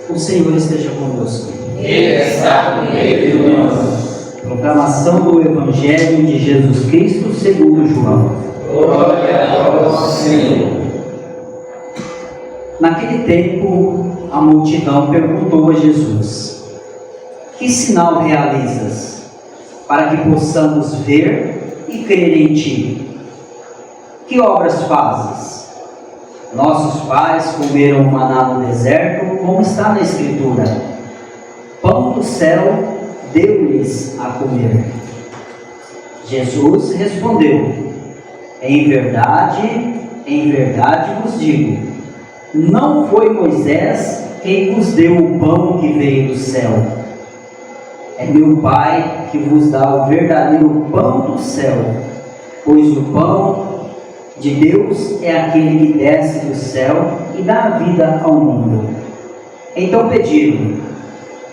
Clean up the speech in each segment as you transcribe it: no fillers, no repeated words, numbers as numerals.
O Senhor esteja conosco. Ele está no meio de nós. Proclamação do Evangelho de Jesus Cristo segundo João. Glória a vós, Senhor. Naquele tempo, a multidão perguntou a Jesus: que sinal realizas, para que possamos ver e crer em ti? Que obras fazes? Nossos pais comeram maná no deserto, como está na Escritura: pão do céu deu-lhes a comer. Jesus respondeu: em verdade vos digo, não foi Moisés quem vos deu o pão que veio do céu. É meu Pai que vos dá o verdadeiro pão do céu, pois o pão de Deus é aquele que desce do céu e dá a vida ao mundo. Então pediram: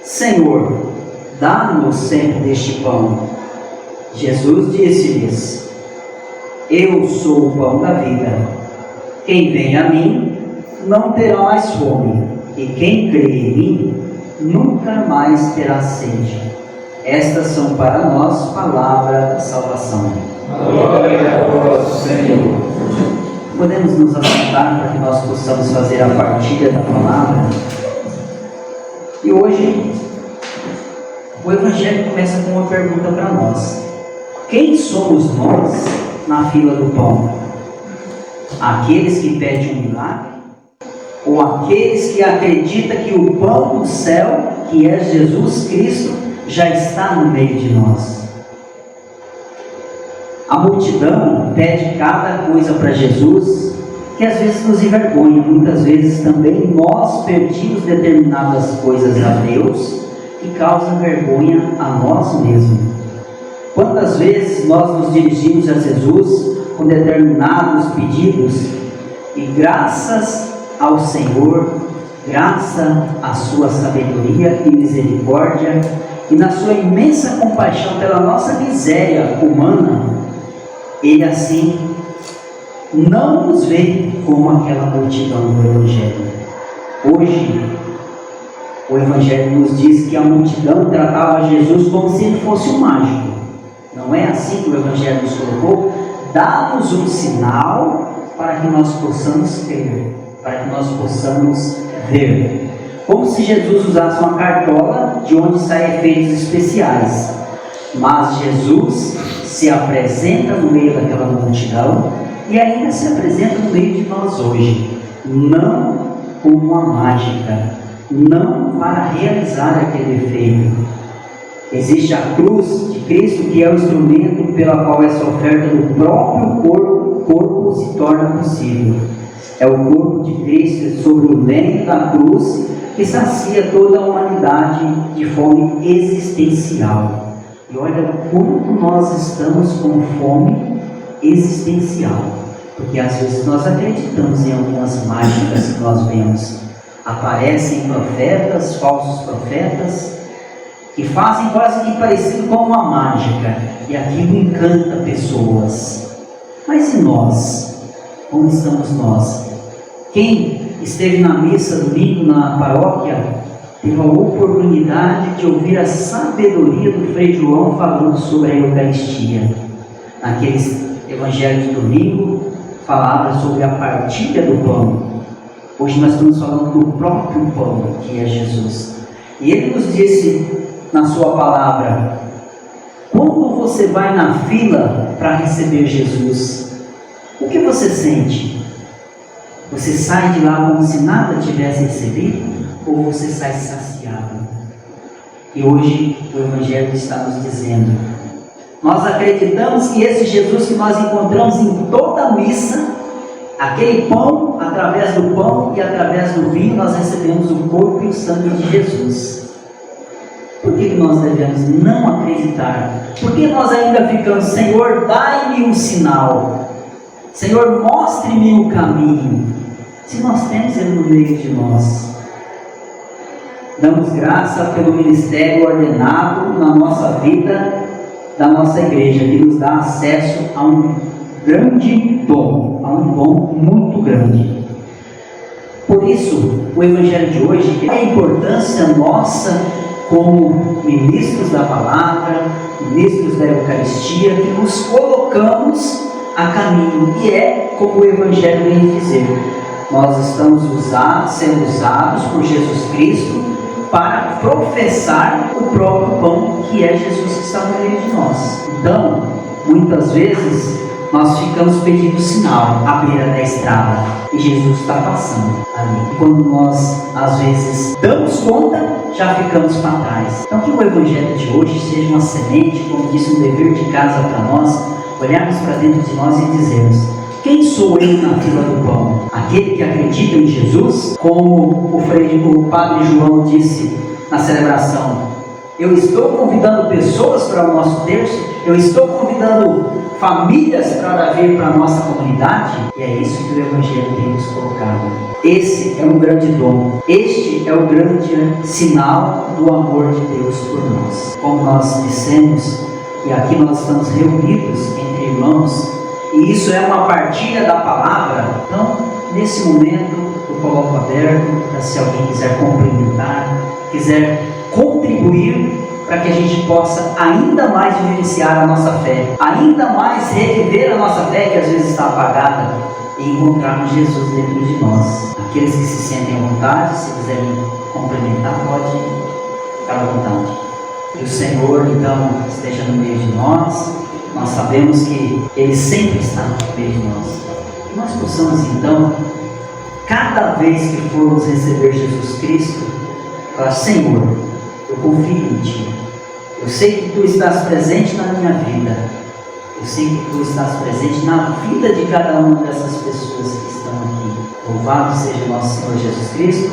Senhor, dá-nos sempre deste pão. Jesus disse-lhes: eu sou o pão da vida. Quem vem a mim não terá mais fome, e quem crê em mim nunca mais terá sede. Estas são para nós palavras da salvação. Glória a vós, Senhor. Podemos nos assentar para que nós possamos fazer a partilha da palavra. E hoje o Evangelho começa com uma pergunta para nós: quem somos nós na fila do pão? Aqueles que pedem um milagre? Ou aqueles que acreditam que o pão do céu, que é Jesus Cristo, já está no meio de nós? A multidão pede cada coisa para Jesus, que às vezes nos envergonha. Muitas vezes também nós pedimos determinadas coisas a Deus que causam vergonha a nós mesmos. Quantas vezes nós nos dirigimos a Jesus com determinados pedidos e graças ao Senhor, graças à sua sabedoria e misericórdia e na sua imensa compaixão pela nossa miséria humana, Ele assim não nos vê como aquela multidão do Evangelho. Hoje, o Evangelho nos diz que a multidão tratava Jesus como se ele fosse um mágico. Não é assim que o Evangelho nos colocou? Dá-nos um sinal para que nós possamos crer, para que nós possamos ver. Como se Jesus usasse uma cartola de onde saem efeitos especiais. Mas Jesus se apresenta no meio daquela multidão e ainda se apresenta no meio de nós hoje, não como uma mágica, não para realizar aquele efeito. Existe a cruz de Cristo, que é o instrumento pela qual essa oferta do próprio corpo se torna possível. É o corpo de Cristo sobre o lenho da cruz que sacia toda a humanidade de fome existencial. E olha como nós estamos com fome existencial, porque às vezes nós acreditamos em algumas mágicas que nós vemos. Aparecem profetas, falsos profetas, que fazem quase que parecido com uma mágica, e aquilo encanta pessoas. Mas e nós? Como estamos nós? Quem esteve na missa domingo na paróquia teve a oportunidade de ouvir a sabedoria do Frei João falando sobre a Eucaristia. Naquele Evangelho de domingo, falava sobre a partilha do pão. Hoje nós estamos falando do próprio pão, que é Jesus. E ele nos disse na sua palavra: quando você vai na fila para receber Jesus, o que você sente? Você sai de lá como se nada tivesse recebido, ou você sai saciado? E hoje o Evangelho está nos dizendo: nós acreditamos que esse Jesus que nós encontramos em toda a missa, aquele pão, através do pão e através do vinho, nós recebemos o corpo e o sangue de Jesus. Por que nós devemos não acreditar? Por que nós ainda ficamos: Senhor, dai-me um sinal, Senhor, mostre-me o caminho, se nós temos Ele no meio de nós? Damos graça pelo ministério ordenado na nossa vida, da nossa igreja, que nos dá acesso a um grande dom, a um dom muito grande. Por isso, o Evangelho de hoje é a importância nossa como ministros da palavra, ministros da Eucaristia, que nos colocamos a caminho, e é como o Evangelho vem dizer: nós estamos sendo usados por Jesus Cristo para professar o próprio pão, que é Jesus que está no meio de nós. Então, muitas vezes, nós ficamos pedindo sinal à beira da estrada e Jesus está passando ali. E quando nós, às vezes, damos conta, já ficamos para trás. Então, que o Evangelho de hoje seja uma semente, como disse, um dever de casa para nós, olharmos para dentro de nós e dizermos: quem sou eu na fila do pão? Aquele que acredita em Jesus? Como o Padre João disse na celebração: eu estou convidando pessoas para o nosso terço, eu estou convidando famílias para vir para a nossa comunidade, e é isso que o Evangelho tem nos colocado. Esse é um grande dom, este é o grande sinal do amor de Deus por nós. Como nós dissemos, que aqui nós estamos reunidos entre irmãos, e isso é uma partilha da palavra. Então, nesse momento, eu coloco aberto para, se alguém quiser complementar, quiser contribuir para que a gente possa ainda mais vivenciar a nossa fé, ainda mais reviver a nossa fé, que às vezes está apagada, e encontrarmos Jesus dentro de nós. Aqueles que se sentem à vontade, se quiserem complementar, pode ficar à vontade. Que o Senhor, então, esteja no meio de nós. Nós sabemos que Ele sempre está no meio de nós. Que nós possamos, então, cada vez que formos receber Jesus Cristo, falar: Senhor, eu confio em Ti. Eu sei que Tu estás presente na minha vida. Eu sei que Tu estás presente na vida de cada uma dessas pessoas que estão aqui. Louvado seja nosso Senhor Jesus Cristo.